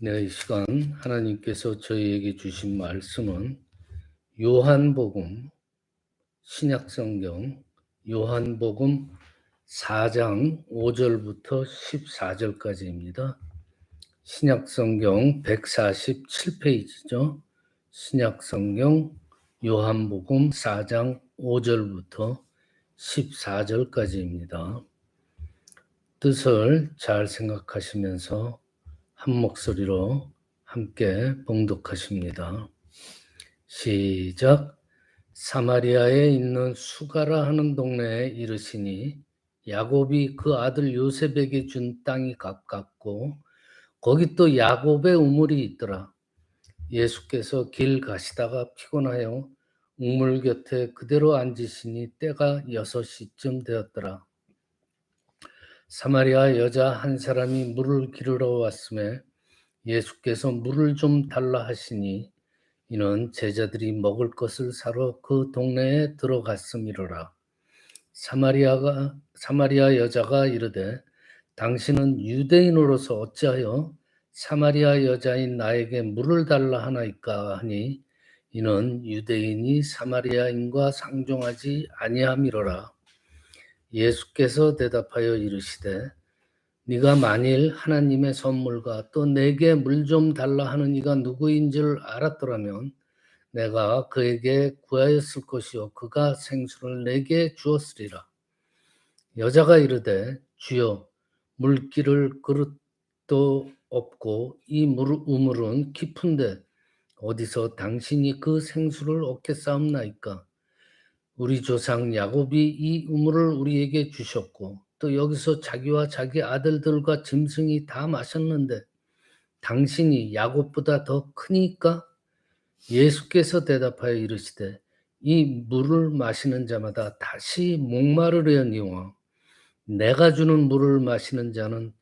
네, 이 시간 하나님께서 저희에게 주신 말씀은 요한복음, 신약성경 요한복음 4장 5절부터 14절까지입니다. 신약성경 147페이지죠. 신약성경 요한복음 4장 5절부터 14절까지입니다. 뜻을 잘 생각하시면서 한 목소리로 함께 봉독하십니다. 시작. 사마리아에 있는 수가라 하는 동네에 이르시니 야곱이 그 아들 요셉에게 준 땅이 가깝고 거기 또 야곱의 우물이 있더라. 예수께서 길 가시다가 피곤하여 우물 곁에 그대로 앉으시니 때가 6시쯤 되었더라. 사마리아 여자 한 사람이 물을 기르러 왔음에 예수께서 물을 좀 달라 하시니 이는 제자들이 먹을 것을 사러 그 동네에 들어갔음이로라. 사마리아 여자가 이르되 당신은 유대인으로서 어찌하여 사마리아 여자인 나에게 물을 달라 하나이까 하니 이는 유대인이 사마리아인과 상종하지 아니함이로라. 예수께서 대답하여 이르시되 네가 만일 하나님의 선물과 또 내게 물 좀 달라 하는 이가 누구인 줄 알았더라면 내가 그에게 구하였을 것이요 그가 생수를 내게 주었으리라. 여자가 이르되 주여 물기를 그릇도 없고 이 우물은 깊은데 어디서 당신이 그 생수를 얻겠사옵나이까. 우리 조상 야곱이 이 우물을 우리에게 주셨고 또 여기서 자기와 자기 아들들과 짐승이 다 마셨는데 당신이 야곱보다 더 크니까? 예수께서 대답하여 이르시되 이 물을 마시는 자마다 다시 목마르려니와 내가 주는 물을 마시는 자는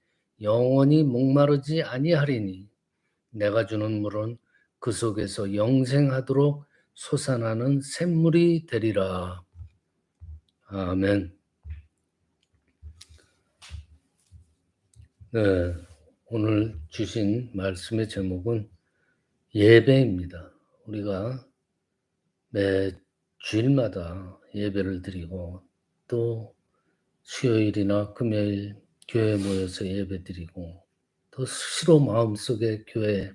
영원히 목마르지 아니하리니 내가 주는 물은 그 속에서 영생하도록 솟아나는 샘물이 되리라. 아멘. 네, 오늘 주신 말씀의 제목은 예배입니다. 우리가 매 주일마다 예배를 드리고 또 수요일이나 금요일 교회에 모여서 예배 드리고 또 수시로 마음속에 교회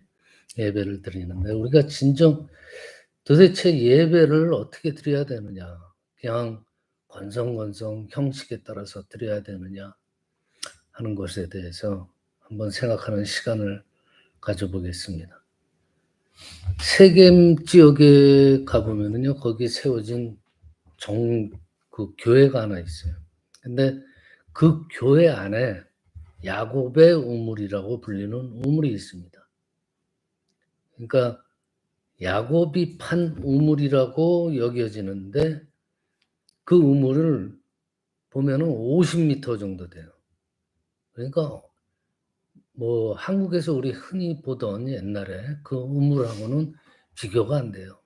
예배를 드리는데 우리가 진정 도대체 예배를 어떻게 드려야 되느냐, 그냥 건성건성 형식에 따라서 드려야 되느냐 하는 것에 대해서 한번 생각하는 시간을 가져보겠습니다. 세겜 지역에 가보면은요, 거기 세워진 그 교회가 하나 있어요. 근데 그 교회 안에 야곱의 우물이라고 불리는 우물이 있습니다. 그러니까 야곱이 판 우물이라고 여겨지는데 그 우물을 보면은 50m 정도 돼요. 그러니까 뭐 한국에서 우리 흔히 보던 옛날에 그 우물하고는 비교가 안 돼요.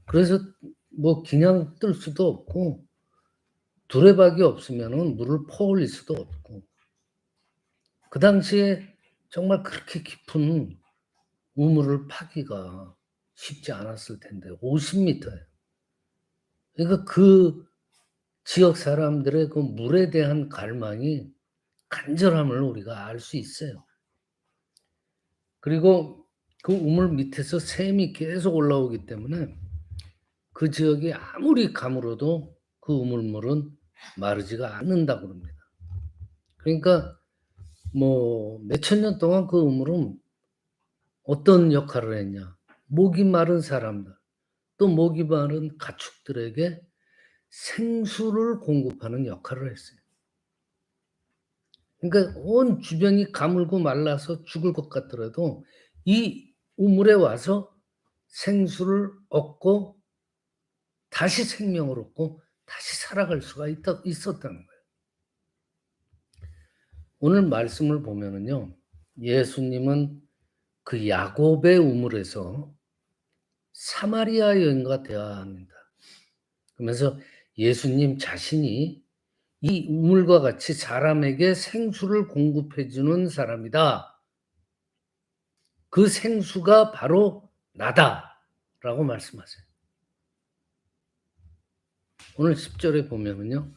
그래서 뭐 그냥 뜰 수도 없고 두레박이 없으면은 물을 퍼올릴 수도 없고 그 당시에 정말 그렇게 깊은 우물을 파기가 쉽지 않았을 텐데 50m예요. 그러니까 그 지역 사람들의 그 물에 대한 갈망이 간절함을 우리가 알 수 있어요. 그리고 그 우물 밑에서 샘이 계속 올라오기 때문에 그 지역이 아무리 가물어도 그 우물물은 마르지가 않는다고 그럽니다. 그러니까 뭐 몇천 년 동안 그 우물은 어떤 역할을 했냐. 목이 마른 사람들, 또 목이 마른 가축들에게 생수를 공급하는 역할을 했어요. 그러니까 온 주변이 가물고 말라서 죽을 것 같더라도 이 우물에 와서 생수를 얻고 다시 생명을 얻고 다시 살아갈 수가 있었다는 거예요. 오늘 말씀을 보면은요, 예수님은 그 야곱의 우물에서 사마리아 여인과 대화합니다. 그러면서 예수님 자신이 이 우물과 같이 사람에게 생수를 공급해 주는 사람이다 그 생수가 바로 나다라고 말씀하세요. 오늘 10절에 보면은요.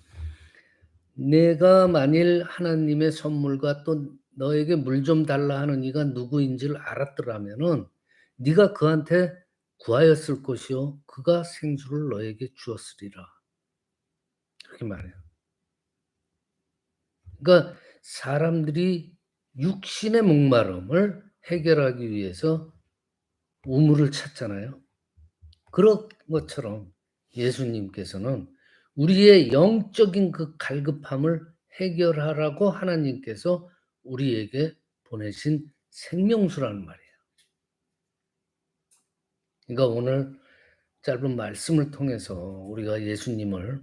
내가 만일 하나님의 선물과 또 너에게 물 좀 달라 하는 이가 누구인지를 알았더라면은 네가 그한테 구하였을 것이요 그가 생수를 너에게 주었으리라. 그렇게 말해요. 그러니까 사람들이 육신의 목마름을 해결하기 위해서 우물을 찾잖아요. 그런 것처럼 예수님께서는 우리의 영적인 그 갈급함을 해결하라고 하나님께서 우리에게 보내신 생명수라는 말이에요. 그러니까 오늘 짧은 말씀을 통해서 우리가 예수님을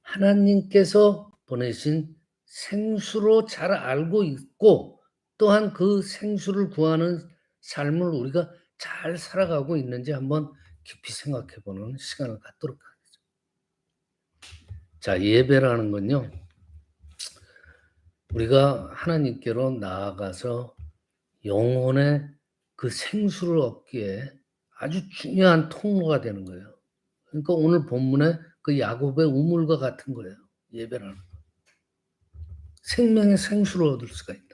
하나님께서 보내신 생수로 잘 알고 있고 또한 그 생수를 구하는 삶을 우리가 잘 살아가고 있는지 한번 깊이 생각해 보는 시간을 갖도록 하겠습니다. 자, 예배라는 건요. 우리가 하나님께로 나아가서 영혼의 그 생수를 얻기에 아주 중요한 통로가 되는 거예요. 그러니까 오늘 본문에 그 야곱의 우물과 같은 거예요. 예배라는 거. 생명의 생수를 얻을 수가 있다.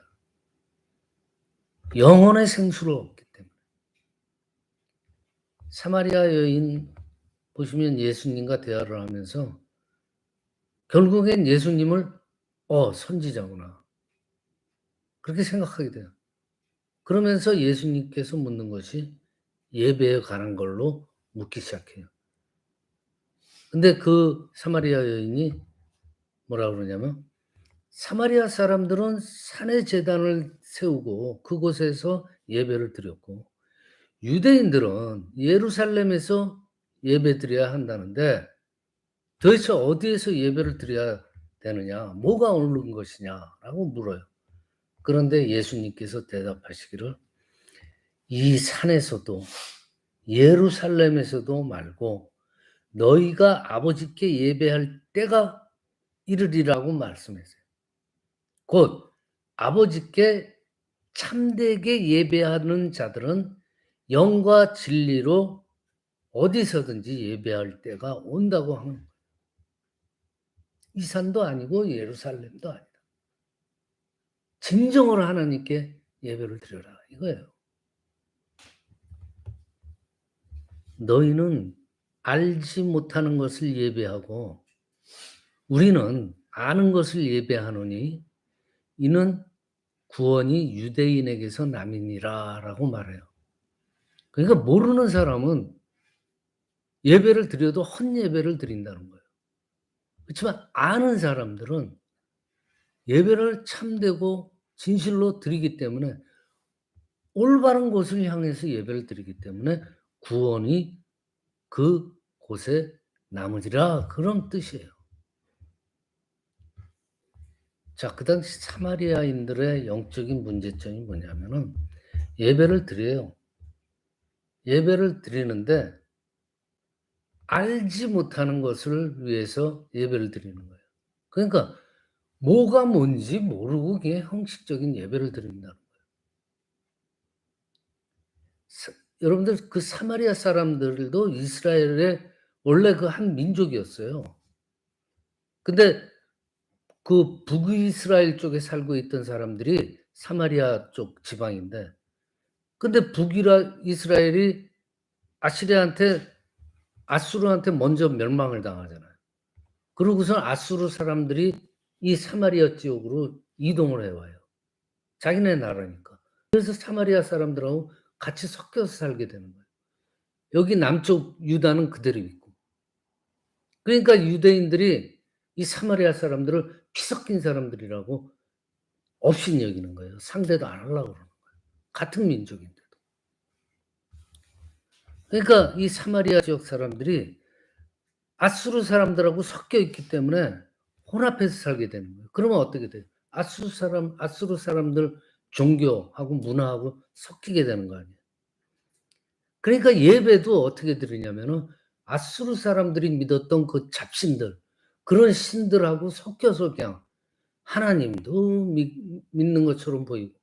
영혼의 생수를 얻기 때문에. 사마리아 여인 보시면 예수님과 대화를 하면서 결국엔 예수님을 선지자구나. 그렇게 생각하게 돼요. 그러면서 예수님께서 묻는 것이 예배에 관한 걸로 묻기 시작해요. 근데 그 사마리아 여인이 뭐라 그러냐면 사마리아 사람들은 산에 제단을 세우고 그곳에서 예배를 드렸고 유대인들은 예루살렘에서 예배드려야 한다는데 도대체 어디에서 예배를 드려야 되느냐? 뭐가 옳은 것이냐라고 물어요. 그런데 예수님께서 대답하시기를 이 산에서도 예루살렘에서도 말고 너희가 아버지께 예배할 때가 이르리라고 말씀하세요. 곧 아버지께 참되게 예배하는 자들은 영과 진리로 어디서든지 예배할 때가 온다고 하는 거예요. 이 산도 아니고 예루살렘도 아니다. 진정으로 하나님께 예배를 드려라 이거예요. 너희는 알지 못하는 것을 예배하고 우리는 아는 것을 예배하노니 이는 구원이 유대인에게서 남이니라라고 말해요. 그러니까 모르는 사람은 예배를 드려도 헛예배를 드린다는 거예요. 그렇지만 아는 사람들은 예배를 참되고 진실로 드리기 때문에 올바른 곳을 향해서 예배를 드리기 때문에 구원이 그 곳에 남으리라 그런 뜻이에요. 자, 그 당시 사마리아인들의 영적인 문제점이 뭐냐면은 예배를 드려요. 예배를 드리는데 알지 못하는 것을 위해서 예배를 드리는 거예요. 그러니까 뭐가 뭔지 모르고 그냥 형식적인 예배를 드린다는 거예요. 여러분들 그 사마리아 사람들도 이스라엘의 원래 그 한 민족이었어요. 근데 그 북이스라엘 쪽에 살고 있던 사람들이 사마리아 쪽 지방인데 근데 이스라엘이 아수르한테 먼저 멸망을 당하잖아요. 그러고선 아수르 사람들이 이 사마리아 지역으로 이동을 해와요. 자기네 나라니까. 그래서 사마리아 사람들하고 같이 섞여서 살게 되는 거예요. 여기 남쪽 유다는 그대로 있고. 그러니까 유대인들이 이 사마리아 사람들을 피 섞인 사람들이라고 없인 여기는 거예요. 상대도 안 하려고 그러는 거예요. 같은 민족인데도. 그러니까 이 사마리아 지역 사람들이 아수르 사람들하고 섞여 있기 때문에 혼합해서 살게 되는 거예요. 그러면 어떻게 돼요? 아수르 사람들 종교하고 문화하고 섞이게 되는 거 아니에요. 그러니까 예배도 어떻게 드리냐면은 아수르 사람들이 믿었던 그 잡신들, 그런 신들하고 섞여서 그냥 하나님도 믿는 것처럼 보이고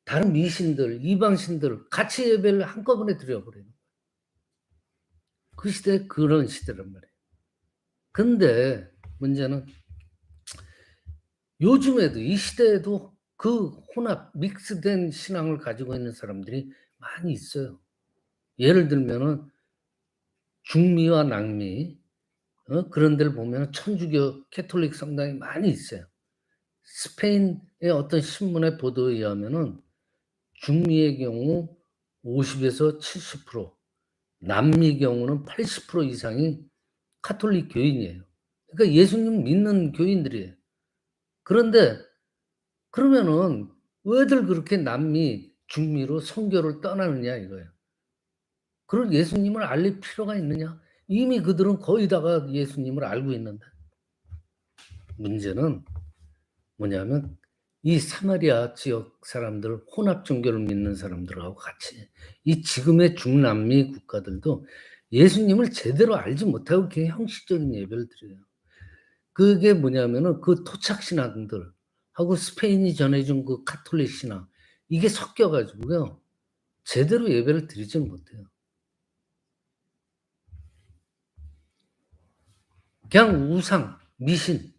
다른 미신들, 이방신들 같이 예배를 한꺼번에 드려버려요. 그 시대 그런 시대란 말이에요. 근데 문제는 요즘에도 이 시대에도 그 혼합 믹스된 신앙을 가지고 있는 사람들이 많이 있어요. 예를 들면은 중미와 남미 그런 데를 보면은 천주교 캐톨릭 성당이 많이 있어요. 스페인의 어떤 신문의 보도에 의하면은 중미의 경우 50에서 70%, 남미 경우는 80% 이상이 카톨릭 교인이에요. 그러니까 예수님 믿는 교인들이에요. 그런데 그러면은 왜들 그렇게 남미, 중미로 선교를 떠나느냐 이거예요. 그럴 예수님을 알릴 필요가 있느냐? 이미 그들은 거의 다가 예수님을 알고 있는데. 문제는 뭐냐면 이 사마리아 지역 사람들, 혼합 종교를 믿는 사람들하고 같이 이 지금의 중남미 국가들도 예수님을 제대로 알지 못하고 그냥 형식적인 예배를 드려요. 그게 뭐냐면은 그 토착 신앙들하고 스페인이 전해준 그 가톨릭 신앙 이게 섞여 가지고요. 제대로 예배를 드리지는 못해요. 그냥 우상, 미신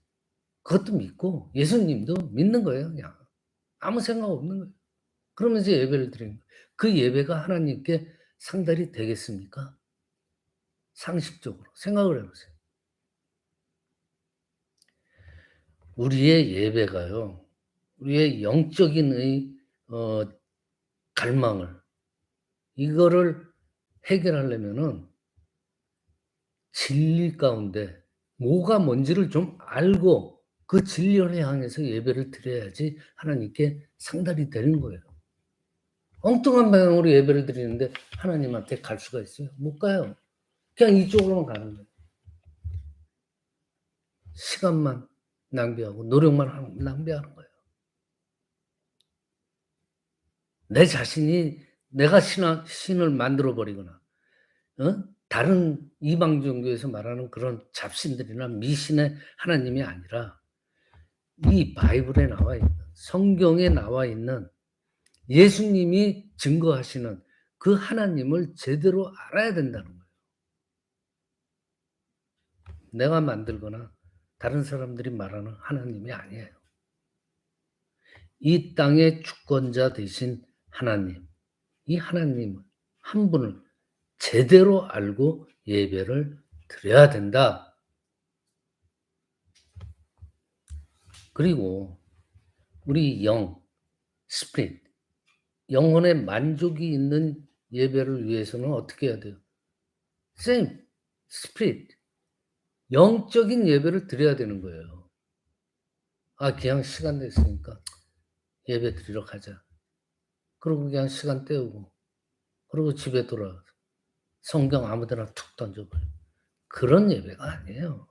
그것도 믿고 예수님도 믿는 거예요 그냥. 아무 생각 없는 거예요. 그러면서 예배를 드리는 거예요. 그 예배가 하나님께 상달이 되겠습니까? 상식적으로 생각을 해 보세요. 우리의 예배가요. 우리의 영적인 어 갈망을 이거를 해결하려면은 진리 가운데 뭐가 뭔지를 좀 알고 그 진리를 향해서 예배를 드려야지 하나님께 상달이 되는 거예요. 엉뚱한 방향으로 예배를 드리는데 하나님한테 갈 수가 있어요? 못 가요. 그냥 이쪽으로만 가는 거예요. 시간만 낭비하고 노력만 낭비하는 거예요. 내 자신이 내가 신을 만들어 버리거나 다른 이방 종교에서 말하는 그런 잡신들이나 미신의 하나님이 아니라 이 바이블에 나와 있는 성경에 나와 있는 예수님이 증거하시는 그 하나님을 제대로 알아야 된다는 거예요. 내가 만들거나 다른 사람들이 말하는 하나님이 아니에요. 이 땅의 주권자 되신 하나님, 이 하나님 한 분을 제대로 알고 예배를 드려야 된다. 그리고 우리 스피릿, 영혼의 만족이 있는 예배를 위해서는 어떻게 해야 돼요? 스피릿, 영적인 예배를 드려야 되는 거예요. 그냥 시간 됐으니까 예배 드리러 가자. 그러고 그냥 시간 때우고, 그러고 집에 돌아와서 성경 아무 데나 툭 던져버려. 그런 예배가 아니에요.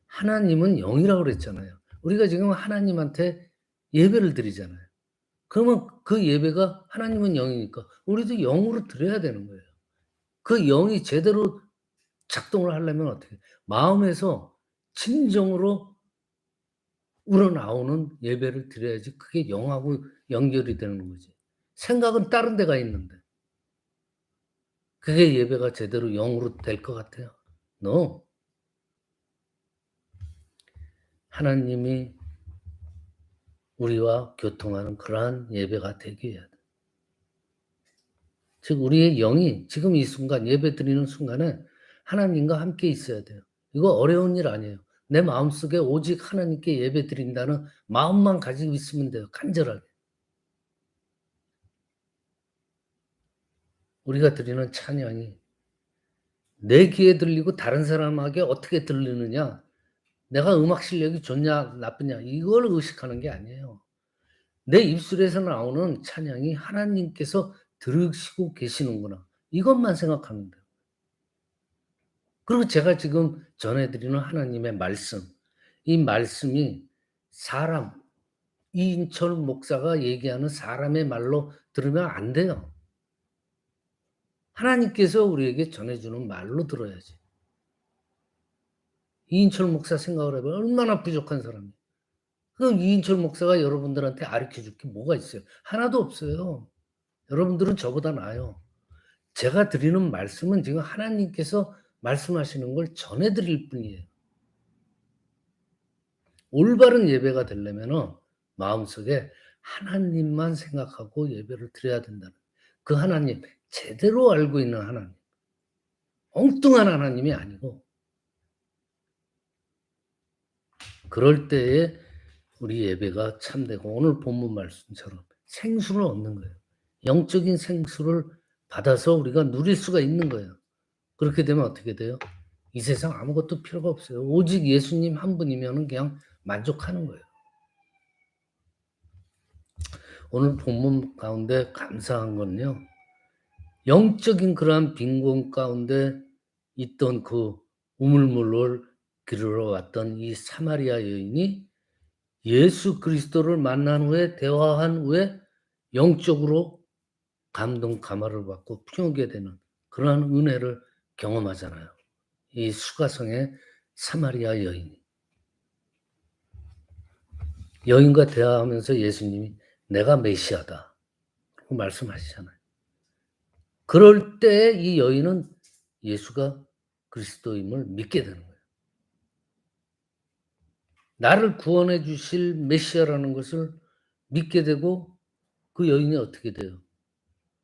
하나님은 영이라고 그랬잖아요. 우리가 지금 하나님한테 예배를 드리잖아요. 그러면 그 예배가 하나님은 영이니까 우리도 영으로 드려야 되는 거예요. 그 영이 제대로 작동을 하려면 어떻게 해요? 마음에서 진정으로 우러나오는 예배를 드려야지 그게 영하고 연결이 되는 거지. 생각은 다른 데가 있는데 그게 예배가 제대로 영으로 될 것 같아요? No. 하나님이 우리와 교통하는 그러한 예배가 되게 해야 돼. 즉 우리의 영이 지금 이 순간 예배 드리는 순간에 하나님과 함께 있어야 돼요. 이거 어려운 일 아니에요. 내 마음속에 오직 하나님께 예배 드린다는 마음만 가지고 있으면 돼요. 간절하게. 우리가 드리는 찬양이 내 귀에 들리고 다른 사람에게 어떻게 들리느냐, 내가 음악 실력이 좋냐 나쁘냐 이걸 의식하는 게 아니에요. 내 입술에서 나오는 찬양이 하나님께서 들으시고 계시는구나. 이것만 생각하면 돼요. 그리고 제가 지금 전해 드리는 하나님의 말씀, 이 말씀이 사람, 이인철 목사가 얘기하는 사람의 말로 들으면 안 돼요. 하나님께서 우리에게 전해 주는 말로 들어야지. 이인철 목사 생각을 해 보면 얼마나 부족한 사람이에요. 그럼 이인철 목사가 여러분들한테 가르쳐 줄 게 뭐가 있어요? 하나도 없어요. 여러분들은 저보다 나아요. 제가 드리는 말씀은 지금 하나님께서 말씀하시는 걸 전해 드릴 뿐이에요. 올바른 예배가 되려면은 마음속에 하나님만 생각하고 예배를 드려야 된다는, 그 하나님, 제대로 알고 있는 하나님, 엉뚱한 하나님이 아니고, 그럴 때에 우리 예배가 참되고 오늘 본문 말씀처럼 생수를 얻는 거예요. 영적인 생수를 받아서 우리가 누릴 수가 있는 거예요. 그렇게 되면 어떻게 돼요? 이 세상 아무것도 필요가 없어요. 오직 예수님 한 분이면은 그냥 만족하는 거예요. 오늘 본문 가운데 감사한 건요, 영적인 그러한 빈곤 가운데 있던 그 우물물을 기르러 왔던 이 사마리아 여인이 예수 그리스도를 만난 후에, 대화한 후에 영적으로 감동 감화를 받고 풍요하게 되는 그러한 은혜를 경험하잖아요. 이 수가성의 사마리아 여인이. 여인과 대화하면서 예수님이 내가 메시아다 라고 말씀하시잖아요. 그럴 때 이 여인은 예수가 그리스도임을 믿게 되는 거예요. 나를 구원해 주실 메시아라는 것을 믿게 되고, 그 여인이 어떻게 돼요?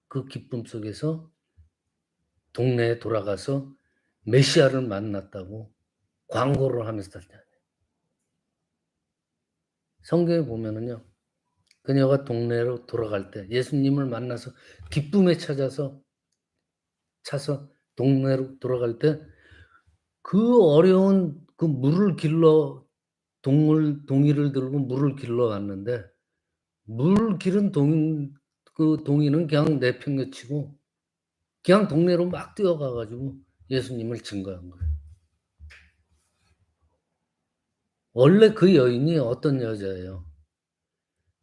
그 기쁨 속에서 동네에 돌아가서 메시아를 만났다고 광고를 하면서 다녀요. 성경에 보면은요, 그녀가 동네로 돌아갈 때 예수님을 만나서 기쁨에 차서 동네로 돌아갈 때 그 어려운 그 물을 길러 동이를 들고 물을 길러 왔는데, 물 기른 그 동이는 그냥 내팽개치고 그냥 동네로 막 뛰어가 가지고 예수님을 증거한 거예요. 원래 그 여인이 어떤 여자예요?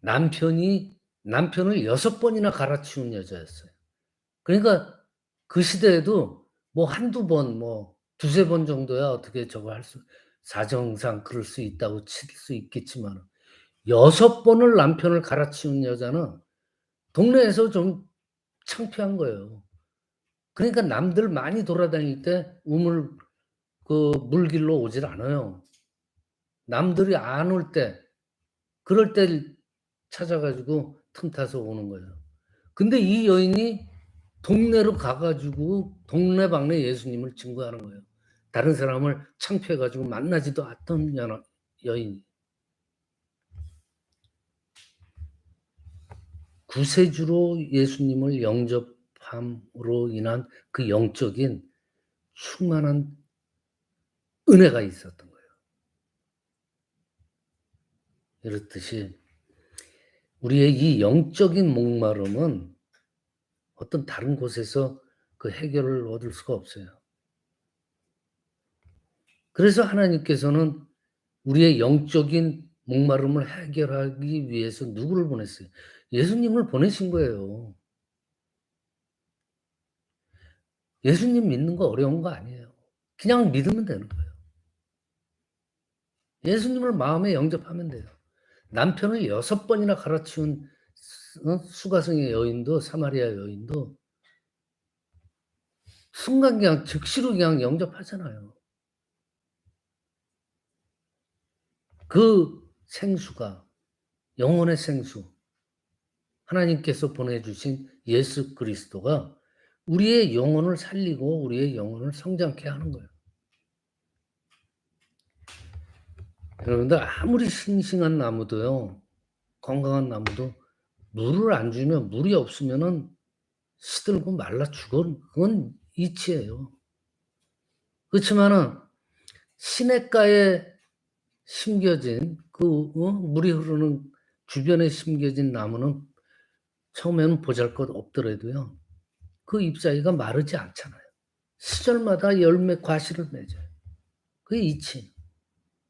남편을 6번이나 갈아치운 여자였어요. 그러니까 그 시대에도 뭐 한두 번, 뭐 두세 번 정도야 어떻게 저거 사정상 그럴 수 있다고 칠 수 있겠지만, 6번을 남편을 갈아치운 여자는 동네에서 좀 창피한 거예요. 그러니까 남들 많이 돌아다닐 때 물 길러 오질 않아요. 남들이 안 올 때, 그럴 때 찾아 가지고 틈타서 오는 거예요. 근데 이 여인이 동네로 가 가지고 동네방네 예수님을 증거하는 거예요. 다른 사람을 창피해 가지고 만나지도 않던 여인이. 구세주로 예수님을 영접함으로 인한 그 영적인 충만한 은혜가 있었던 거예요. 이렇듯이 우리의 이 영적인 목마름은 어떤 다른 곳에서 그 해결을 얻을 수가 없어요. 그래서 하나님께서는 우리의 영적인 목마름을 해결하기 위해서 누구를 보냈어요? 예수님을 보내신 거예요. 예수님 믿는 거 어려운 거 아니에요. 그냥 믿으면 되는 거예요. 예수님을 마음에 영접하면 돼요. 남편을 6번이나 갈아치운 수가성의 여인도, 사마리아 여인도 순간 그냥 즉시로 그냥 영접하잖아요. 그 생수가, 영혼의 생수, 하나님께서 보내주신 예수 그리스도가 우리의 영혼을 살리고 우리의 영혼을 성장케 하는 거예요. 여러분들 아무리 싱싱한 나무도요, 건강한 나무도 물을 안 주면, 물이 없으면은 시들고 말라 죽어. 그건 이치예요. 그렇지만은 시냇가에 심겨진 물이 흐르는 주변에 심겨진 나무는 처음에는 보잘것 없더라도요, 그 잎사귀가 마르지 않잖아요. 시절마다 열매 과실을 맺어요. 그게 이치.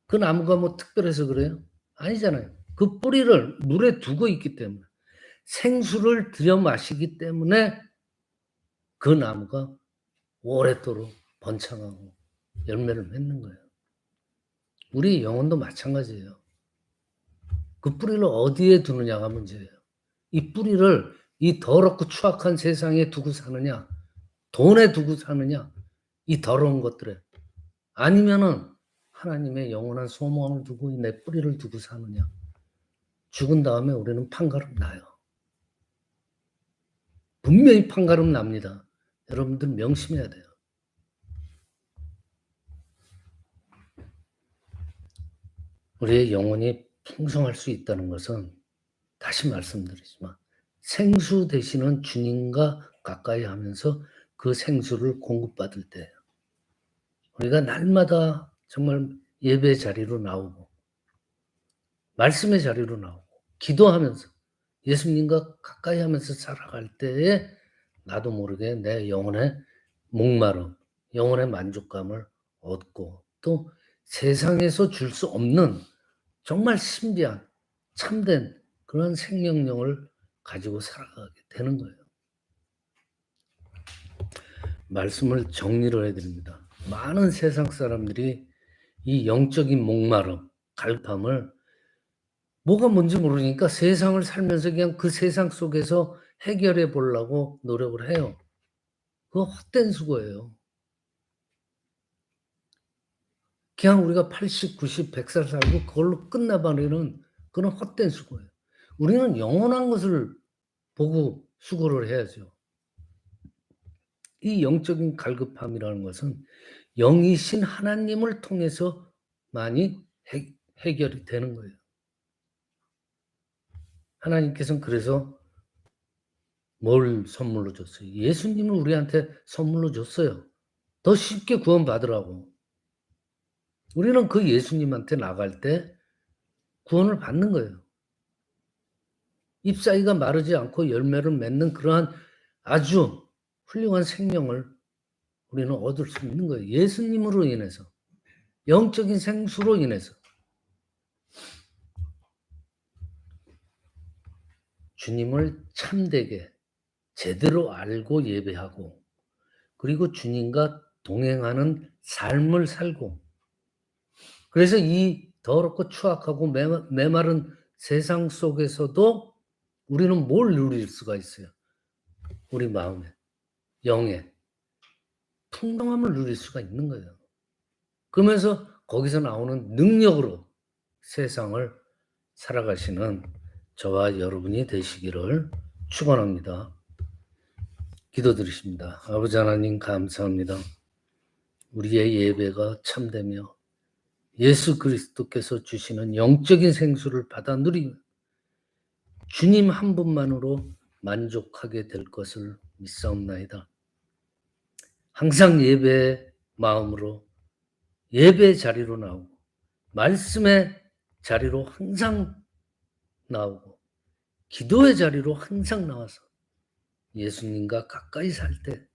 그 나무가 뭐 특별해서 그래요? 아니잖아요. 그 뿌리를 물에 두고 있기 때문에, 생수를 들여 마시기 때문에 그 나무가 오랫도록 번창하고 열매를 맺는 거예요. 우리 영혼도 마찬가지예요. 그 뿌리를 어디에 두느냐가 문제예요. 이 뿌리를 이 더럽고 추악한 세상에 두고 사느냐, 돈에 두고 사느냐, 이 더러운 것들에, 아니면은 하나님의 영원한 소망을 두고 내 뿌리를 두고 사느냐. 죽은 다음에 우리는 판가름 나요. 분명히 판가름 납니다. 여러분들 명심해야 돼요. 우리의 영혼이 풍성할 수 있다는 것은 다시 말씀드리지만 생수 되시는 주님과 가까이 하면서 그 생수를 공급받을 때예요. 우리가 날마다 정말 예배 자리로 나오고 말씀의 자리로 나오고 기도하면서 예수님과 가까이 하면서 살아갈 때에 나도 모르게 내 영혼의 목마름, 영혼의 만족감을 얻고 또 세상에서 줄 수 없는 정말 신비한 참된 그런 생명력을 가지고 살아가게 되는 거예요. 말씀을 정리를 해드립니다. 많은 세상 사람들이 이 영적인 목마름, 갈팡을 뭐가 뭔지 모르니까 세상을 살면서 그냥 그 세상 속에서 해결해 보려고 노력을 해요. 그거 헛된 수고예요. 그냥 우리가 80, 90, 100살 살고 그걸로 끝나버리는 그런 헛된 수고예요. 우리는 영원한 것을 보고 수고를 해야죠. 이 영적인 갈급함이라는 것은 영이신 하나님을 통해서 많이 해결이 되는 거예요. 하나님께서는 그래서 뭘 선물로 줬어요? 예수님을 우리한테 선물로 줬어요. 더 쉽게 구원받으라고. 우리는 그 예수님한테 나갈 때 구원을 받는 거예요. 잎사귀가 마르지 않고 열매를 맺는 그러한 아주 훌륭한 생명을 우리는 얻을 수 있는 거예요. 예수님으로 인해서. 영적인 생수로 인해서. 주님을 참되게 제대로 알고 예배하고 그리고 주님과 동행하는 삶을 살고 그래서 이 더럽고 추악하고 메마른 세상 속에서도 우리는 뭘 누릴 수가 있어요? 우리 마음에, 영에 풍성함을 누릴 수가 있는 거예요. 그러면서 거기서 나오는 능력으로 세상을 살아가시는 저와 여러분이 되시기를 축원합니다. 기도드리십니다. 아버지 하나님 감사합니다. 우리의 예배가 참되며 예수 그리스도께서 주시는 영적인 생수를 받아 누리며 주님 한 분만으로 만족하게 될 것을 믿사옵나이다. 항상 예배의 마음으로 예배 자리로 나오고 말씀의 자리로 항상 나오고 기도의 자리로 항상 나와서 예수님과 가까이 살 때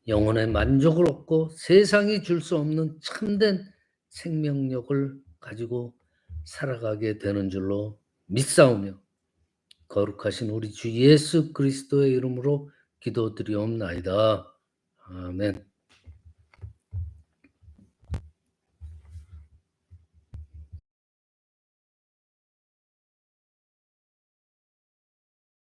영혼의 만족을 얻고 세상이 줄 수 없는 참된 생명력을 가지고 살아가게 되는 줄로 믿사오며 거룩하신 우리 주 예수 그리스도의 이름으로 기도드리옵나이다. 아멘.